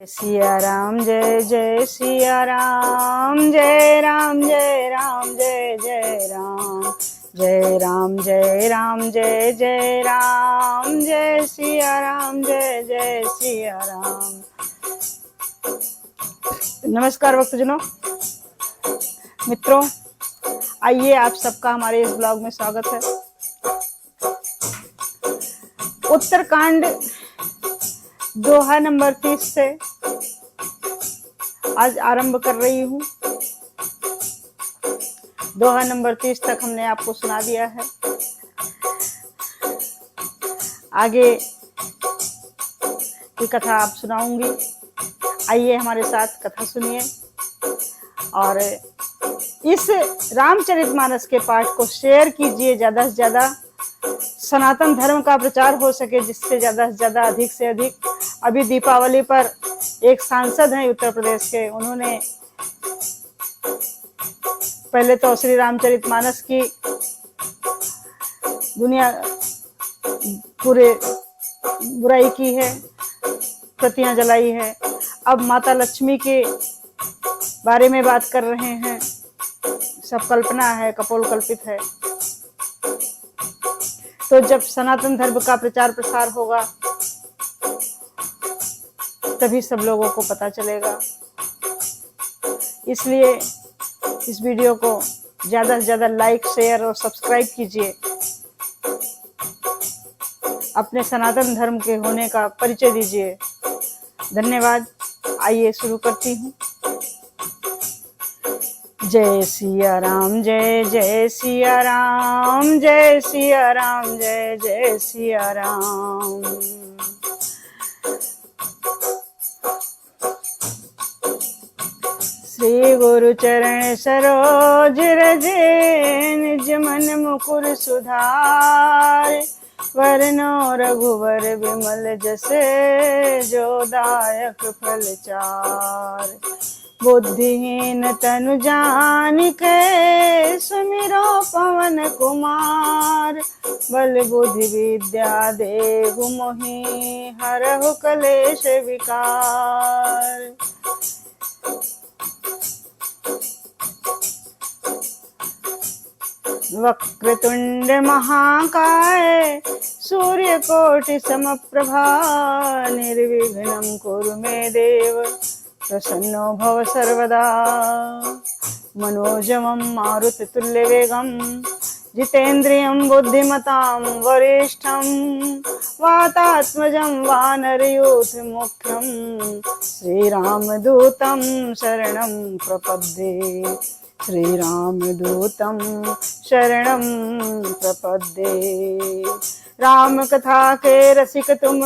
सिया राम जय जय सिया राम, जय राम जय राम जय जय राम, जय राम जय राम जय जय राम, जय सिया राम जय जय सिया राम। नमस्कार भक्तजनों, मित्रों, आइए आप सबका हमारे इस ब्लॉग में स्वागत है। उत्तरकांड दोहा नंबर 30 से आज आरंभ कर रही हूँ। दोहा नंबर 30 तक हमने आपको सुना दिया है। आगे की कथा आप सुनाऊंगी। आइए हमारे साथ कथा सुनिए और इस रामचरितमानस के पाठ को शेयर कीजिए ज़्यादा से ज़्यादा। सनातन धर्म का प्रचार हो सके जिससे ज़्यादा से ज़्यादा, अधिक से अधिक। अभी दीपावली पर एक सांसद हैं उत्तर प्रदेश के, उन्होंने पहले तो श्री रामचरितमानस की दुनिया पूरे बुराई की है, प्रतियां जलाई है। अब माता लक्ष्मी के बारे में बात कर रहे हैं। सब कल्पना है, कपोल कल्पित है। तो जब सनातन धर्म का प्रचार प्रसार होगा तभी सब लोगों को पता चलेगा। इसलिए इस वीडियो को ज़्यादा से ज़्यादा लाइक, शेयर और सब्सक्राइब कीजिए। अपने सनातन धर्म के होने का परिचय दीजिए। धन्यवाद। आइए शुरू करती हूँ। जय सिया राम जय जय सिया राम, जय सिया राम जय जय सिया राम। श्री गुरु चरण सरोज रजे, निज मन मुकुर सुधार। वरनो रघुवर विमल जसे, जो दायक फल चार। बुद्धिहीन तनु जानिके, सुमिरो पवन कुमार। बल बुद्धि विद्या देहु मोहि, हरहु कलेश विकार। वक्रतुंड महाकाय, सूर्यकोटि समप्रभा। निर्विघ्नं कुरु मे देव, प्रसन्नो भव सर्वदा। मनोजवं मारुततुल्यवेगं, जितेन्द्रियं बुद्धिमतां वरिष्ठं। वातात्मजं वानरयूथमुख्यं, श्रीरामदूतं शरणं प्रपद्ये। श्रीरामदूतं शरणं प्रपद्ये। राम कथा के रसिक तुम,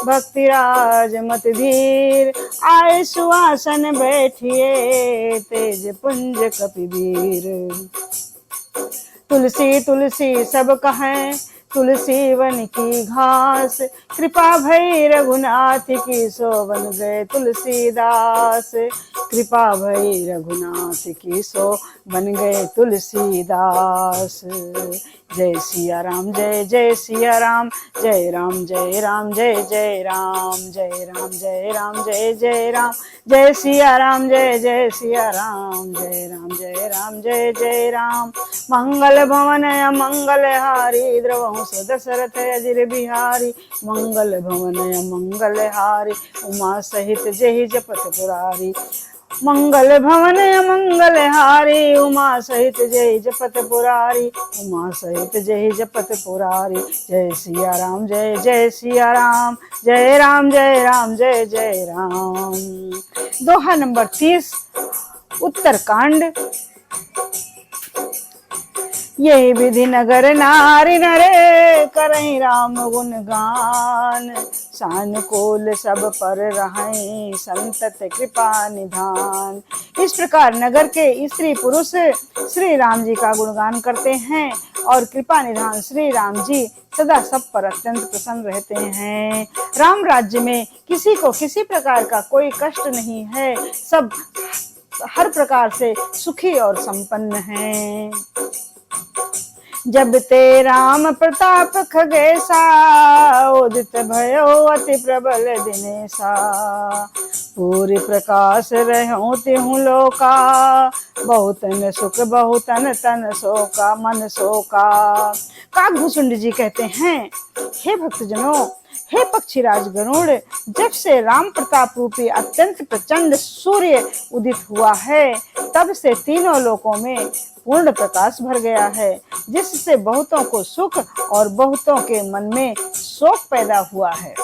भक्तिराज मत धीर। आए सुआसन बैठिए, तेज पुंज कपिवीर। तुलसी तुलसी सब कहें, तुलसी वन की घास। कृपा भई रघुनाथ की, सो बन गए तुलसीदास। कृपा भई रघुनाथ की, सो बन गए तुलसीदास। जय सिया राम जय जय सिया राम, जय राम जय राम जय जय राम, जय राम जय राम जय जय राम। जय सिया राम जय जय सिया राम, जय राम जय राम जय जय राम। मंगल भवन मंगल हारी, द्रवहु दशरथ अजिर बिहारी। मंगल भवन मंगल हारी, उमा सहित जेहि जपत पुरारी। मंगल भवन मंगल हारी, उमा सहित जय जपत पुरारी। उमा सहित जय जपत पुरारी। जय सिया राम जय जय सिया राम, जय राम जय राम जय जय राम। दोहा नंबर 30 उत्तरकांड। यही विधि नगर नारी नरे, करहीं राम गुण गान। सानुकूल सब पर रहें, संतत कृपा निधान। इस प्रकार नगर के स्त्री पुरुष श्री राम जी का गुणगान करते हैं और कृपा निधान श्री राम जी सदा सब पर अत्यंत प्रसन्न रहते हैं। राम राज्य में किसी को किसी प्रकार का कोई कष्ट नहीं है। सब हर प्रकार से सुखी और संपन्न हैं। जब ते राम प्रताप खगेसा, उदित भयो अति प्रबल दिनेसा। पूरी प्रकाश रहो तिहु लोका, बहुतन सुख बहुतन तन शोका मन शोका। काकभूषुंड जी कहते हैं, हे भक्तजनों, हे पक्षीराज गरुड़, जब से राम प्रताप रूपी अत्यंत प्रचंड सूर्य उदित हुआ है, तब से तीनों लोकों में पूर्ण प्रकाश भर गया है, जिससे बहुतों को सुख और बहुतों के मन में शोक पैदा हुआ है।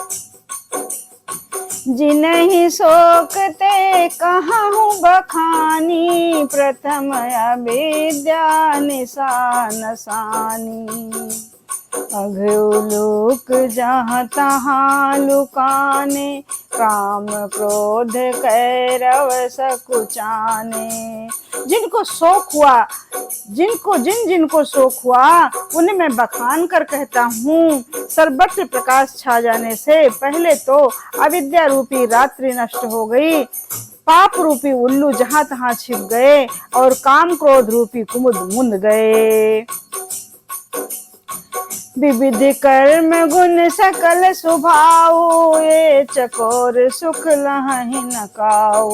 जिन्हीं शोक ते कहूँ बखानी, प्रथम अविद्या निशान सानी। अघोलोक जहाँ तहाँ लुकाने, काम क्रोध कैरव सकुचाने। जिनको शोक हुआ, जिनको शोक हुआ, उन्हें मैं बखान कर कहता हूँ, सर्वत्र प्रकाश छा जाने से पहले तो अविद्या रूपी रात्रि नष्ट हो गई, पाप रूपी उल्लू जहाँ तहाँ छिप गए और काम क्रोध रूपी कुमुद मुंद गए। विविध कर्म गुण सकल स्वभाव, ये चकोर सुख लहि न काऊ।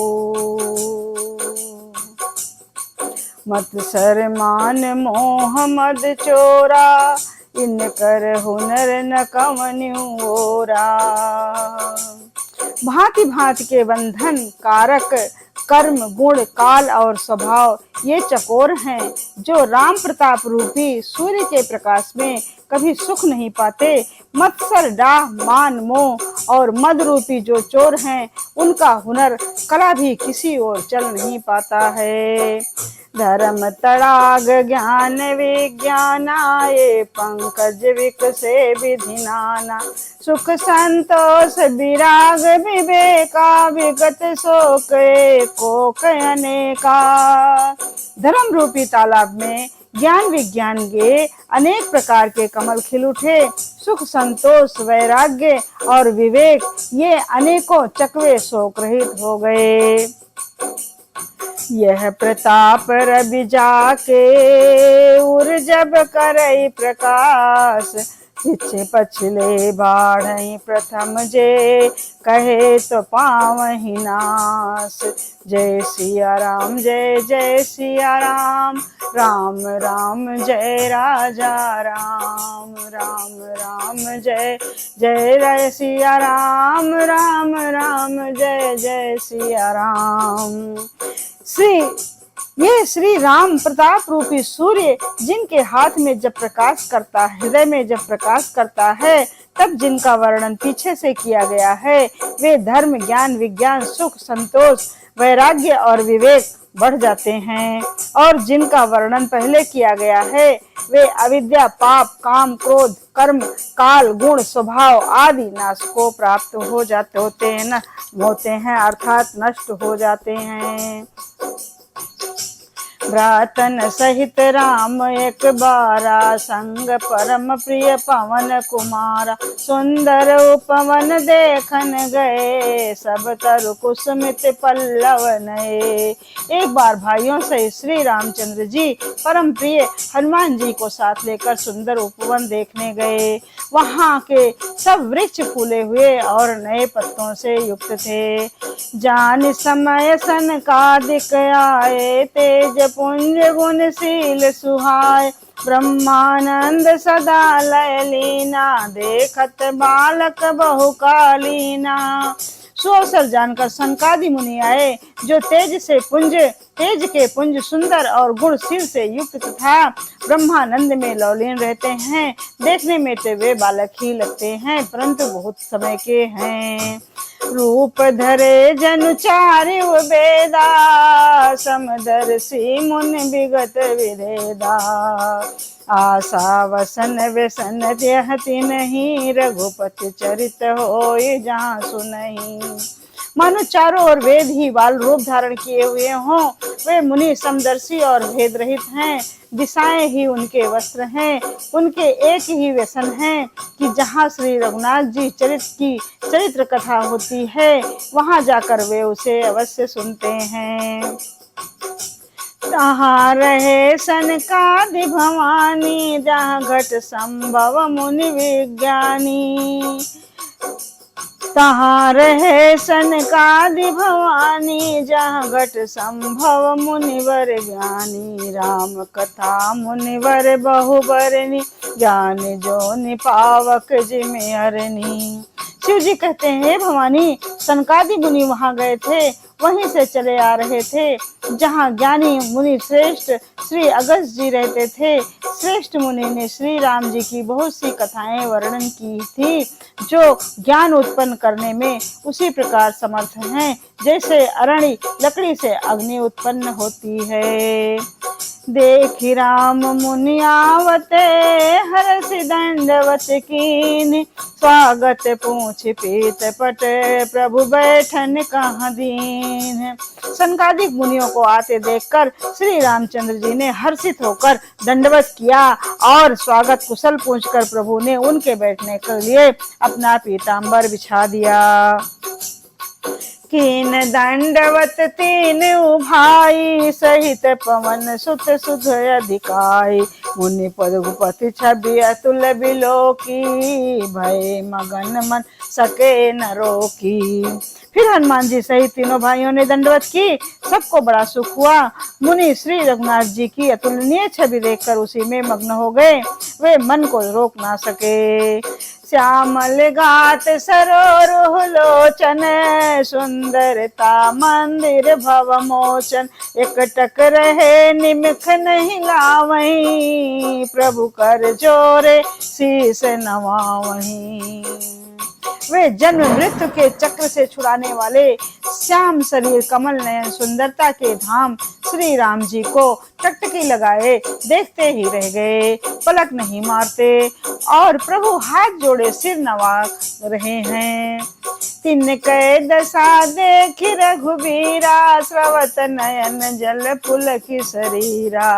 मत्सर मान मोह मद चोरा, इनकर हुनर न कवन्यु ओरा। भांति भांति के बंधन कारक कर्म गुण काल और स्वभाव ये चकोर हैं, जो राम प्रताप रूपी सूर्य के प्रकाश में कभी सुख नहीं पाते। मत्सर डाह मान मोह और मद रूपी जो चोर हैं, उनका हुनर कला भी किसी ओर चल नहीं पाता है। धर्म तड़ाग ज्ञान विज्ञाना, ये पंकज विकसे विधि नाना। सुख संतोष विराग विवेका, विगत शोक कोक अनेका। धर्म रूपी तालाब में ज्ञान विज्ञान के अनेक प्रकार के कमल खिल उठे। सुख संतोष वैराग्य और विवेक ये अनेकों चकवे शोक रहित हो गए। यह प्रताप रवि जाके उर जब करई प्रकाश, पीछे पछले बाढ़ई प्रथम जे कहे तो पावहि नाश। जय सिया राम जय जय सिया राम, राम राम जय राजा राम, राम राम जय जय सिया राम, राम राम जय जय सिया राम। ये श्री राम प्रताप रूपी सूर्य जिनके हाथ में जब प्रकाश करता है, हृदय में जब प्रकाश करता है, तब जिनका वर्णन पीछे से किया गया है, वे धर्म ज्ञान विज्ञान सुख संतोष वैराग्य और विवेक बढ़ जाते हैं। और जिनका वर्णन पहले किया गया है, वे अविद्या पाप काम क्रोध कर्म काल गुण स्वभाव आदि नाश को प्राप्त होते हैं अर्थात नष्ट हो जाते हैं। भ्रातन सहित राम एक बारा, संग परम प्रिय पवन कुमारा। सुंदर उपवन देखन गए, सब तरु कुसुमित पल्लव नए। एक बार भाइयों से श्री रामचंद्र जी परम प्रिय हनुमान जी को साथ लेकर सुंदर उपवन देखने गए। वहाँ के सब वृक्ष फूले हुए और नए पत्तों से युक्त थे। जान समय सनकादिक आए, तेज पुंज गुणशील सुहाय। ब्रह्मानंद सदा लय लीना, देखत बालक बहुकालीना। सो अवसर जानकर सनकादि मुनि आए, जो तेज के पुंज सुंदर और गुणशील से युक्त तथा ब्रह्मानंद में लौलीन रहते हैं। देखने में तो वे बालक ही लगते हैं, परंतु बहुत समय के हैं। रूप धरे जनुचारि वेदा, समदर्शी मुन विगत विधेदा। आशा वसन व्यसन देहति नहीं, रघुपति चरित होय जहाँ सुनहि। मानो चारों ओर वेद ही बाल रूप धारण किए हुए हों। वे मुनि समदर्शी और भेद रहित हैं। दिशाएं ही उनके वस्त्र हैं। उनके एक ही व्यसन है कि जहाँ श्री रघुनाथ जी चरित्र कथा होती है, वहां जाकर वे उसे अवश्य सुनते हैं। तहाँ रहे सनकादि भवानी, जहाँ घट संभव मुनि विज्ञानी। तहाँ रहे सनकादि भवानी, जहाँ घट संभव मुनिवर ज्ञानी। राम कथा मुनिवर बहुबरनी, ज्ञान जो निपावक जिमे हरनी। शिव जी कहते हैं, भवानी सनकादि मुनि वहां गए थे, वहीं से चले आ रहे थे जहाँ ज्ञानी मुनि श्रेष्ठ श्री अगस्त जी रहते थे। श्रेष्ठ मुनि ने श्री राम जी की बहुत सी कथाएं वर्णन की थी, जो ज्ञान उत्पन्न करने में उसी प्रकार समर्थ हैं जैसे अरणी लकड़ी से अग्नि उत्पन्न होती है। देखि राम मुनि आवते, हरषि दंडवत कीन। स्वागत पूछ पीत पट, प्रभु बैठन कहाँ दीन। सनकादिक मुनियों को आते देखकर श्री रामचंद्र जी ने हर्षित होकर दंडवत किया और स्वागत कुशल पूछकर प्रभु ने उनके बैठने के लिए अपना पीतांबर बिछा दिया। कीन दंडवत तीन उभाई, सहित पवन सुत सुध अधिकाई। मुनि पदुपति छवि अतुल बिलोकी, भय मगन मन सके न रोकी। फिर हनुमान जी सहित तीनों भाइयों ने दंडवत की, सबको बड़ा सुख हुआ। मुनि श्री रघुनाथ जी की अतुलनीय छवि देखकर उसी में मग्न हो गए, वे मन को रोक ना सके। श्यामल गात सरोरुह लोचन, सुंदरता मंदिर भव मोचन। एकटक रहे निमिख नहीं लावहीं, प्रभु कर जोरे शीस नवावहीं। वे जन्म मृत्यु के चक्र से छुड़ाने वाले श्याम शरीर कमल नयन सुंदरता के धाम श्री राम जी को टकटकी लगाए देखते ही रह गए, पलक नहीं मारते और प्रभु हाथ जोड़े सिर नवा रहे हैं। तिन कै दशा देख रघुबीरा, स्रवत नयन जल पुलक शरीरा।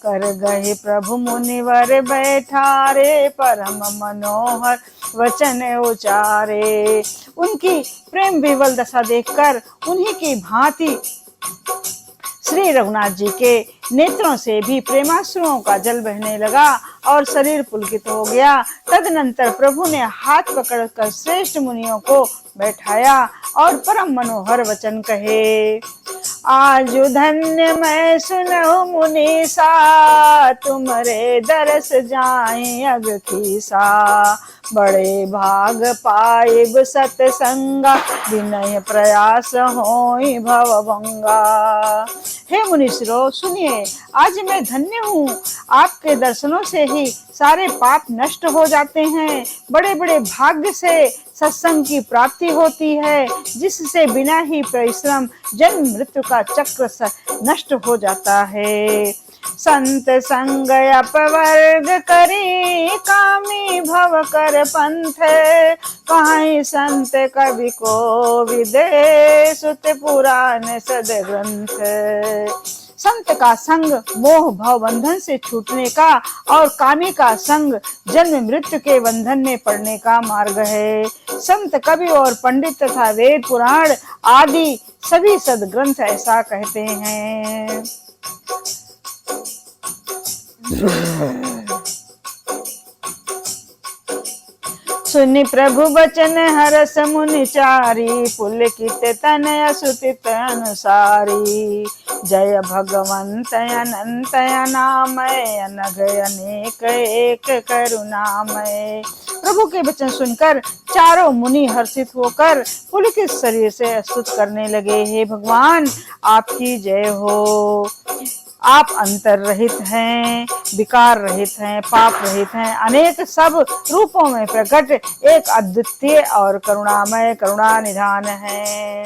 कर गए प्रभु मुनिवर बैठारे, परम मनोहर वचन उचारे। उनकी प्रेम विवल दशा देखकर उन्हीं की भांति श्री रघुनाथ जी के नेत्रों से भी प्रेमाश्रुओं का जल बहने लगा और शरीर पुलकित हो गया। तदनंतर प्रभु ने हाथ पकड़कर श्रेष्ठ मुनियों को बैठाया और परम मनोहर वचन कहे। आज धन्य मैं सुनहु मुनीसा, तुमरे दरस जाए अग कीसा। बड़े भाग पाइब सतसंगा, विनय प्रयास होई भवभंगा। हे मुनीश्वरों सुनिए, आज मैं धन्य हूँ, आपके दर्शनों से ही सारे पाप नष्ट हो जाते हैं। बड़े बड़े भाग्य से सत्संग की प्राप्ति होती है, जिससे बिना ही परिश्रम जन्म मृत्यु का चक्र नष्ट हो जाता है। संत संग अपवर्ग करी, कामी भव कर पंथ। कहाई संत कवि को विदे, सुत पुराण सद ग्रंथ। संत का संग मोह भव बंधन से छूटने का और कामी का संग जन्म मृत्यु के बंधन में पड़ने का मार्ग है। संत कवि और पंडित तथा वेद पुराण आदि सभी सदग्रंथ ऐसा कहते हैं। सुनि प्रभु वचन हरस मुनि चारी, पुलकित तन असुतित अनुसारी। जय भगवंत अनंत अनामय, अनघ अनेक एक करुणामय। प्रभु के वचन सुनकर चारों मुनि हर्षित होकर पुलकित शरीर से स्तुति करने लगे। हे भगवान, आपकी जय हो। आप अंतर रहित हैं, विकार रहित हैं, पाप रहित हैं, अनेक सब रूपों में प्रकट एक अद्वितीय और करुणामय करुणा निधान है।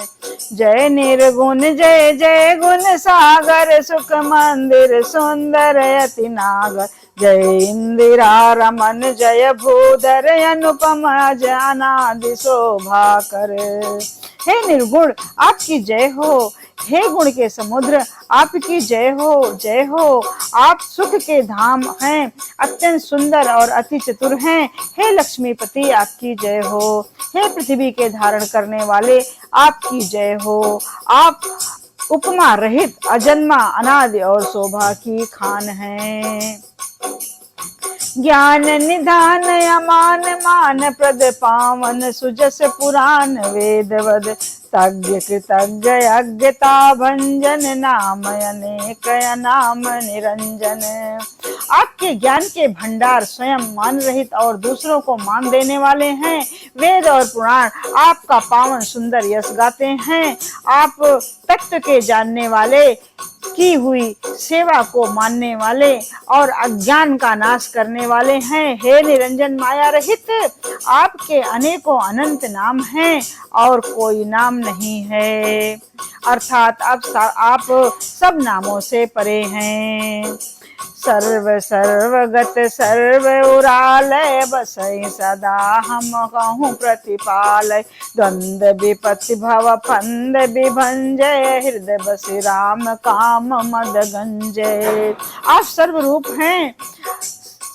जय निर्गुण जय जय गुण सागर, सुख मंदिर सुंदर अति नागर। जय इंदिरा रमन जय भूधर, अनुपम अनादि शोभा कर। हे निर्गुण आपकी जय हो, हे गुण के समुद्र आपकी जय हो, जय हो। आप सुख के धाम हैं, अत्यंत सुंदर और अति चतुर हैं। हे लक्ष्मीपति आपकी जय हो, हे पृथ्वी के धारण करने वाले आपकी जय हो। आप उपमा रहित अजन्मा अनादि और शोभा की खान हैं। ज्ञान निधान अमान मान प्रद पावन सुजस पुराण वेदवद तज्ञ कृतज्ञ यज्ञता भंजन नाम अनेक नाम निरंजन। आपके ज्ञान के भंडार स्वयं मान रहित और दूसरों को मान देने वाले हैं। वेद और पुराण आपका पावन सुंदर यश गाते हैं। आप तत्व के जानने वाले, की हुई सेवा को मानने वाले और अज्ञान का नाश करने वाले हैं। हे निरंजन माया रहित, आपके अनेकों अनंत नाम हैं और कोई नाम नहीं है, अर्थात आप सब नामों से परे हैं। सर्व सर्वगत सर्व उरालय बसई सदा हम कहूँ प्रतिपालय। द्वंद विपत्ति भव फंद विभंजय हृदय बसि राम काम मद गंजय। आप सर्वरूप हैं,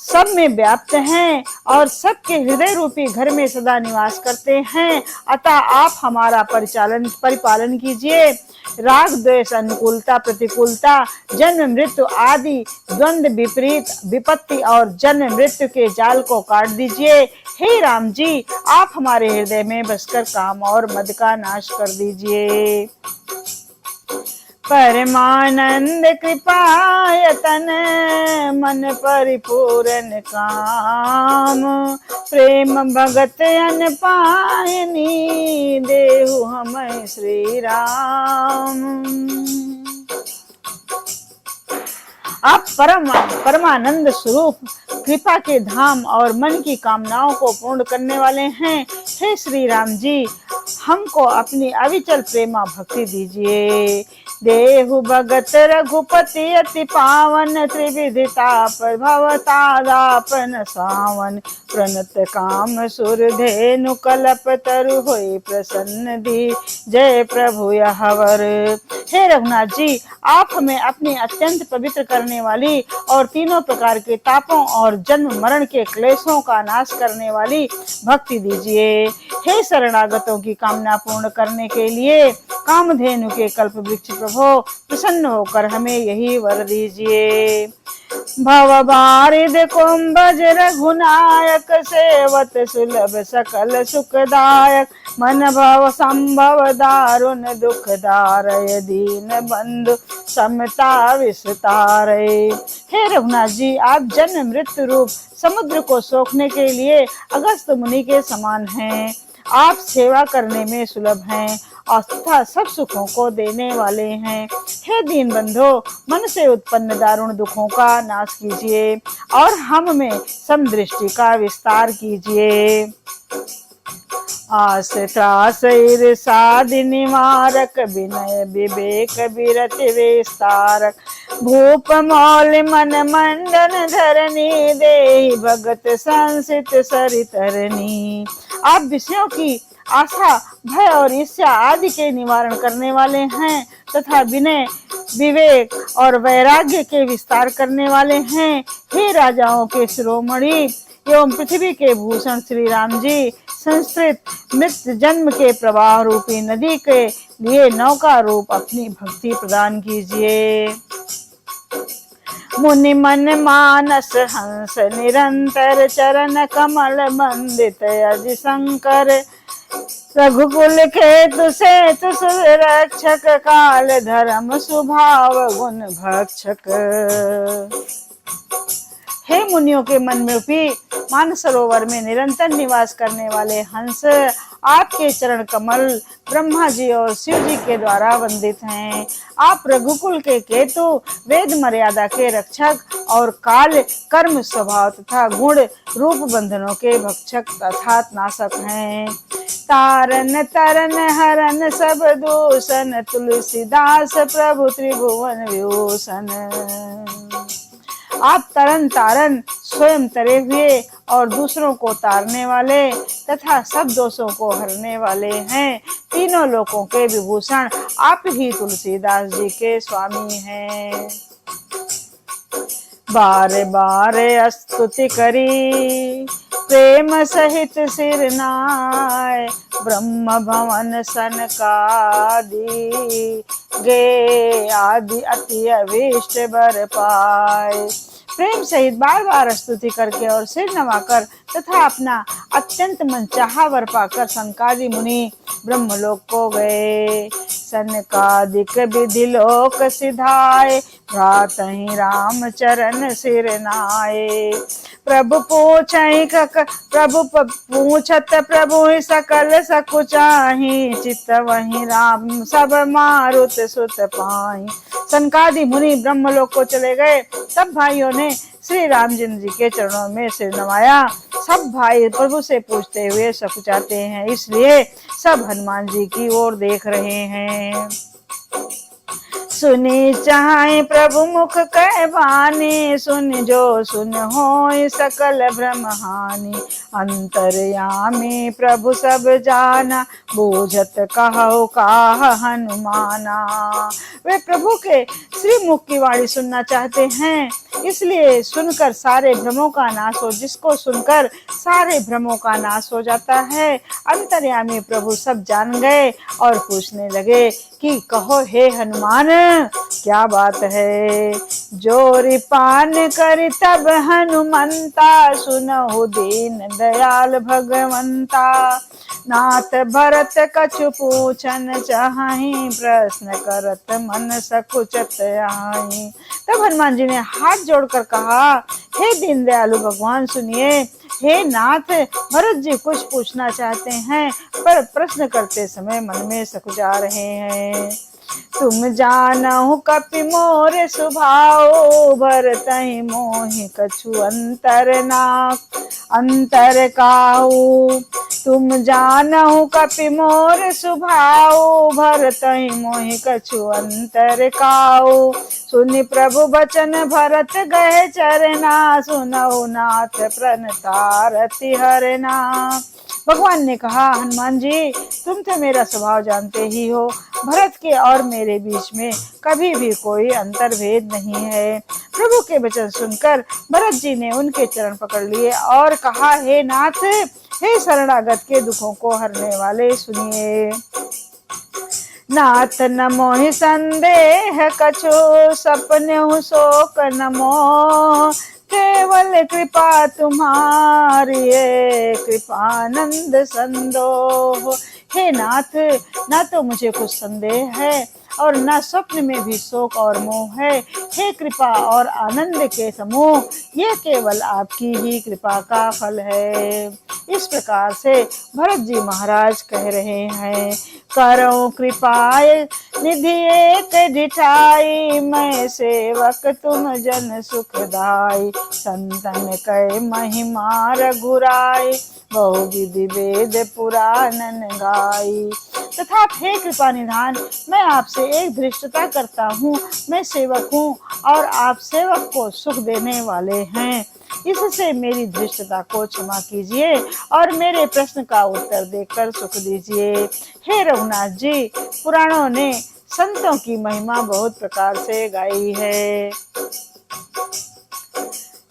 सब में व्याप्त हैं और सबके हृदय रूपी घर में सदा निवास करते हैं। अतः आप हमारा परिपालन कीजिए। राग द्वेष अनुकूलता प्रतिकूलता जन्म मृत्यु आदि द्वंद विपरीत विपत्ति और जन्म मृत्यु के जाल को काट दीजिए। हे राम जी, आप हमारे हृदय में बसकर काम और मद का नाश कर दीजिए। परमानंद कृपायतन मन परिपूर्ण काम। प्रेम भगत अन पायनी देहु हमें श्री राम। आप परमानंद स्वरूप कृपा के धाम और मन की कामनाओं को पूर्ण करने वाले हैं। हे श्री राम जी, हमको अपनी अविचल प्रेमा भक्ति दीजिए। देहु भगत रघुपति अति पावन त्रिविधिता प्रभवतादापन सावन। प्रणत काम सुर धेनु कलप तरु होई प्रसन्न दी जय प्रभु यहवर। हे रघुनाथ जी, आप हमें अपनी अत्यंत पवित्र करने वाली और तीनों प्रकार के तापों और जन्म मरण के क्लेशों का नाश करने वाली भक्ति दीजिए। हे शरणागतों की कामना पूर्ण करने के लिए कामधेनु के कल्प वृक्ष प्रभो, प्रसन्न होकर हमें यही वर दीजिए। भव बारिद कुंभज रघुनायक सेवत सुलभ सकल सुखदायक। मन भव संभव दारुण दुख दारय दीन बंधु समता विस्तारय। हे रघुनाथ जी, आप जन्म मृत्यु रूप समुद्र को सोखने के लिए अगस्त मुनि के समान हैं। आप सेवा करने में सुलभ हैं और तथा सब सुखों को देने वाले हैं। हे दीन बंधो, मन से उत्पन्न दारुण दुखों का नाश कीजिए और हम में समदृष्टि का विस्तार कीजिए। आस त्रास ईर्षाद निवारक विनय विवेक विरति विस्तारक। भूप मौल मन मंडन धरनी देहि भगत संसित सरितरनी। आप विषयों की आशा भय और ईर्ष्या आदि के निवारण करने वाले हैं तथा विनय विवेक और वैराग्य के विस्तार करने वाले हैं। हे राजाओं के शिरोमणि एवं पृथ्वी के भूषण श्री राम जी, संस्कृत मृत्यु जन्म के प्रवाह रूपी नदी के लिए नौका रूप अपनी भक्ति प्रदान कीजिए। मुनि मन मानस हंस निरंतर चरण कमल बंदित अजि शंकर। रघुकुल के तुसे तुस रक्षक काल धर्म स्वभाव गुण भक्षक। हे मुनियों के मन में रूपी मानसरोवर में निरंतर निवास करने वाले हंस, आपके चरण कमल ब्रह्मा जी और शिव जी के द्वारा वंदित हैं। आप रघुकुल के केतु, वेद मर्यादा के रक्षक और काल कर्म स्वभाव तथा गुण रूप बंधनों के भक्षक तथा नाशक हैं। तारन तरन हरन सब दूषण, तुलसीदास प्रभु त्रिभुवन विभूषण। आप तरन तारन स्वयं तरे हुए और दूसरों को तारने वाले तथा सब दोषों को हरने वाले हैं। तीनों लोकों के विभूषण आप ही तुलसीदास जी के स्वामी हैं। बार बार स्तुति करी प्रेम सहित सिर नाय। ब्रह्म भवन सनकादि गे आदि अति अभीष्ट बर पाए। प्रेम सहित बार बार स्तुति करके और सिर नवाकर तथा अपना अत्यंत मनचाहा वर पाकर सनकादि मुनि ब्रह्मलोक को गए। सनकादिक विधि लोक सिधाए, भ्रातहि राम चरण सिर नाए। प्रभु पूछत प्रभु सकल सकुचाहि, चित्त वही राम सब मारुत सुत पाई। सनकादि मुनि ब्रह्मलोक को चले गए। सब भाइयों ने श्री रामचंद्र जी के चरणों में सिर नवाया। सब भाई प्रभु से पूछते हुए सकुचाते हैं, इसलिए सब हनुमान जी की ओर देख रहे हैं। सुनी चाहे प्रभु मुख कह बानी, सुन जो सुन होय सकल भ्रम हानि। अंतर्यामी प्रभु सब जाना, बूझत कहो काह हनुमाना। वे प्रभु के श्री मुख की वाणी सुनना चाहते हैं, इसलिए सुनकर सारे भ्रमों का नाश हो, जिसको सुनकर सारे भ्रमों का नाश हो जाता है। अंतर्यामी प्रभु सब जान गए और पूछने लगे कि कहो हे हनुमान, क्या बात है। जोरी पान करी तब हनुमंता, सुनहु दीन दयाल भगवंता। नाथ भरत कछु पूछन चाहि, प्रश्न करत मन सकुचत आई। तब हनुमान जी ने हाथ जोड़कर कहा, हे दीन दयालु भगवान सुनिए। हे नाथ, भरत जी कुछ पूछना चाहते हैं, पर प्रश्न करते समय मन में सकुचा रहे हैं। तुम जानहु कपि मोर स्वभाव, भरतहि मोहि कछु अंतर नाक अंतर काहू। तुम जानहु कपि मोर स्वभाव, भरतहि मोहि कछु अंतर काहू। सुनि प्रभु बचन भरत गए चरना, सुनहु नाथ प्रणतारति हरना। भगवान ने कहा, हनुमान जी तुम तो मेरा स्वभाव जानते ही हो, भरत के और मेरे बीच में कभी भी कोई अंतर्भेद नहीं है। प्रभु के वचन सुनकर भरत जी ने उनके चरण पकड़ लिए और कहा, हे नाथ, हे शरणागत के दुखों को हरने वाले सुनिए। नाथ नमो ही संदेह कछु, सपने शोक नमो। केवल कृपा तुम्हारी, कृपानंद संदोह। हे नाथ, ना तो मुझे कुछ संदेह है और ना स्वप्न में भी शोक और मोह है। हे कृपा और आनंद के समूह, ये केवल आपकी ही कृपा का फल है। इस प्रकार से भरत जी महाराज कह रहे हैं, करो कृपाय निधि एक डिठाई, मैं सेवक तुम जन सुखदाई। संतन कै महिमा रघुराई, बहु विधि वेद पुराणन गाई। तथा हे कृपा निधान, मैं आपसे एक धृष्टता करता हूँ। मैं सेवक हूँ और आप सेवक को सुख देने वाले हैं, इससे मेरी धृष्टता को क्षमा कीजिए और मेरे प्रश्न का उत्तर देकर सुख दीजिए। हे रघुनाथ जी, पुराणों ने संतों की महिमा बहुत प्रकार से गाई है।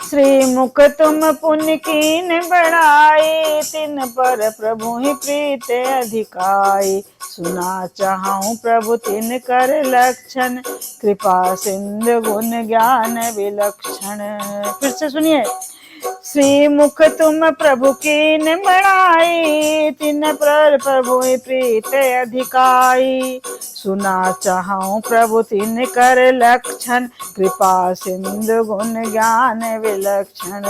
श्री मुख तुम पुण्य कीन बढ़ाई, तिन पर प्रभु ही प्रीत अधिकाई। सुना चाहूं प्रभु तिन कर लक्षण, कृपा सिंधु गुण ज्ञान विलक्षण। फिर से सुनिए। श्री मुख तुम प्रभु कीन बढ़ाई, तिन पर प्रभु प्रीत अधिकाई। सुना चाहूं प्रभु तिन कर लक्षण, कृपा सिंधु गुण ज्ञान विलक्षण।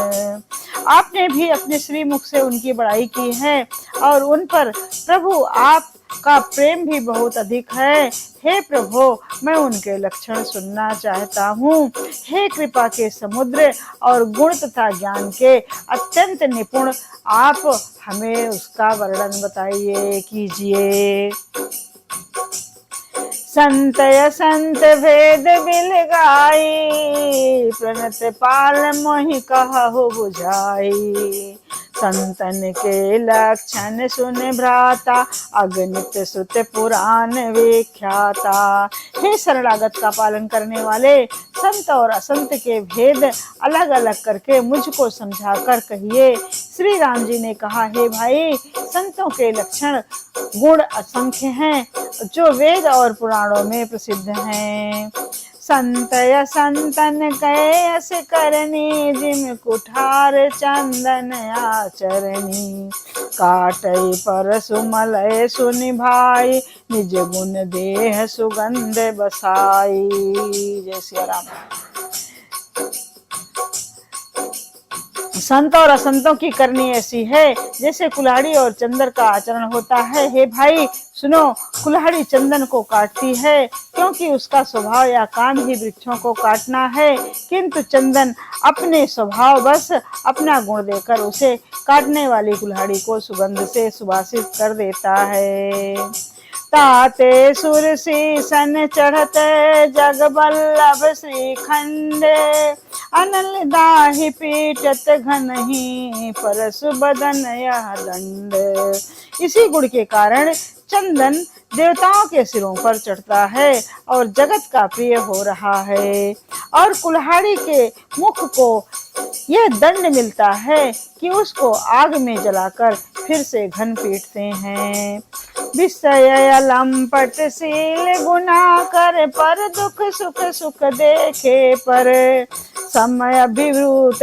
आपने भी अपने श्री मुख से उनकी बड़ाई की है और उन पर प्रभु आप का प्रेम भी बहुत अधिक है। हे प्रभु, मैं उनके लक्षण सुनना चाहता हूँ। हे कृपा के समुद्र और गुण तथा ज्ञान के अत्यंत निपुण, आप हमें उसका वर्णन बताइए, कीजिए। संतय संत भेद बिल गाई, प्रणत पाल मोहि कहु बुझाई। संतन के लक्षण सुन भ्राता, अगणित सुत पुराण विख्याता। हे शरणागत का पालन करने वाले, संत और असंत के भेद अलग अलग करके मुझको समझा कर कहिए। श्री राम जी ने कहा, हे भाई, संतों के लक्षण गुण असंख्य हैं, जो वेद और पुराणों में प्रसिद्ध हैं। संत या संतन कयस करनी, जिम कुठार चंदन आचरणी। काटई पर सुमलय सुनि भाई, निज गुण देह सुगंध बसाई। जय सिया राम। संत और असंतों की करनी ऐसी है जैसे कुल्हाड़ी और चंदन का आचरण होता है। हे भाई सुनो, कुल्हाड़ी चंदन को काटती है क्योंकि उसका स्वभाव या काम ही वृक्षों को काटना है, किंतु चंदन अपने स्वभाव बस अपना गुण देकर उसे काटने वाली कुल्हाड़ी को सुगंध से सुवासित कर देता है। ताते सुरसीसन चढ़ते जग बल्लभ श्रीखंड, अनल दाहि पीटत घनहि परसु बदन यह दंड। इसी गुण के कारण चंदन देवताओं के सिरों पर चढ़ता है और जगत का प्रिय हो रहा है, और कुल्हाड़ी के मुख को यह दंड मिलता है कि उसको आग में जलाकर फिर से घन पीटते हैं। विषय लंपट सील गुना कर, पर दुख सुख सुख देखे पर। समय विवृत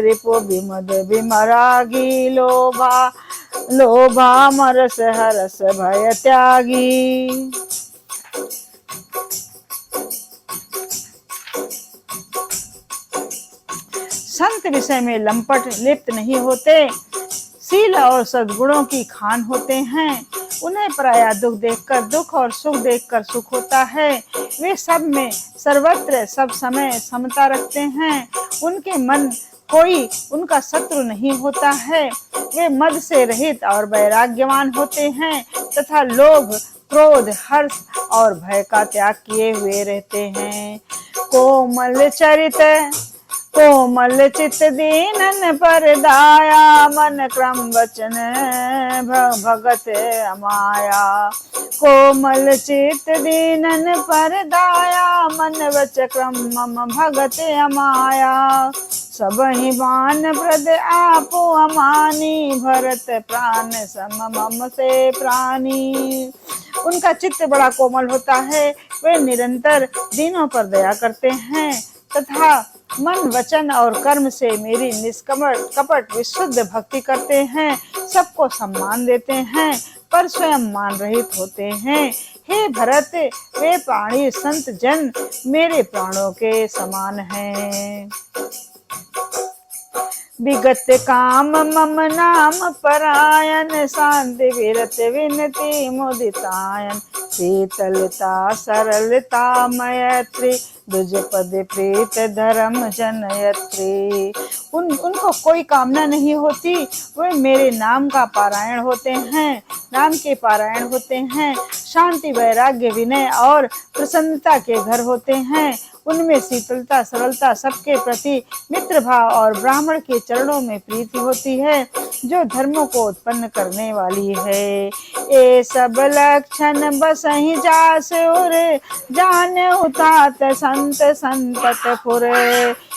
रिपु विमद विमरागी, लोभा लोभा मरस हरस भय त्यागी। संत विषय में लंपट लिप्त नहीं होते, शील और सद्गुणों की खान होते हैं। उन्हें पराया दुख देखकर दुख और सुख देखकर सुख होता है। वे सब में सर्वत्र सब समय समता रखते हैं। उनके मन कोई उनका शत्रु नहीं होता है। वे मद से रहित और वैराग्यवान होते हैं तथा लोभ क्रोध हर्ष और भय का त्याग किए हुए रहते हैं। कोमल चरित कोमल चित दीनन पर दाया, मन क्रम वचन भगत अमाया। कोमल चित दीनन पर दाया, मन वच क्रम मम भगत अमाया। सबहि बान प्रद आपो अमानी, भरत प्राण सम मम से प्राणी। उनका चित्त बड़ा कोमल होता है। वे निरंतर दीनों पर दया करते हैं तथा मन वचन और कर्म से मेरी निष्कपट विशुद्ध भक्ति करते हैं। सबको सम्मान देते हैं पर स्वयं मान रहित होते हैं। हे भरत, वे प्राणी संत जन मेरे प्राणों के समान हैं। विगत काम मम नाम परायण, शांति विरत विनती मुदितायन। शीतलता सरलता मैत्री, दुज पद प्रीत धर्म जनयत्री। उनको कोई कामना नहीं होती। वे मेरे नाम का पारायण होते हैं, नाम के पारायण होते हैं। शांति वैराग्य विनय और प्रसन्नता के घर होते हैं। उनमें शीतलता सरलता सबके प्रति मित्र भाव और ब्राह्मण के चरणों में प्रीति होती है जो धर्मों को उत्पन्न करने वाली है। ये सब लक्षण बसहि जासुर, जाने उतात संत संतत फुर।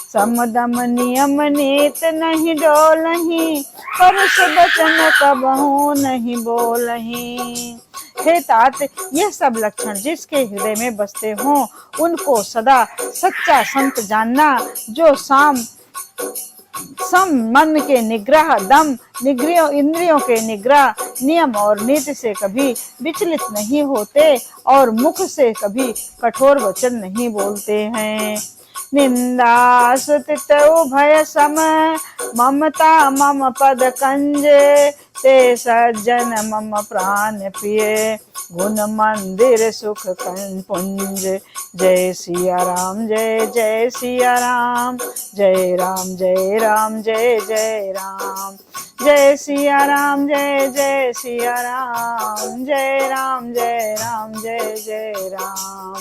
समदम नियम नीत नहीं डोलहि, परुष बचन कबहु नहीं बोलहि। हे तात, यह सब लक्षण जिसके हृदय में बसते हों उनको सदा सच्चा संत जानना, जो सम मन के निग्रह, दम इंद्रियों के निग्रह, नियम और नीति से कभी विचलित नहीं होते और मुख से कभी कठोर वचन नहीं बोलते हैं। निंदा स्तुति उभय सम, ममता मम पद कंज। ते सज्जन मम प्राण प्रिय, गुण मंदिर सुख पुंज। जय सिया राम जय जय सिया राम, जय राम जय राम जय जय राम। जय सिया राम जय जय सिया राम, जय राम जय राम जय जय राम।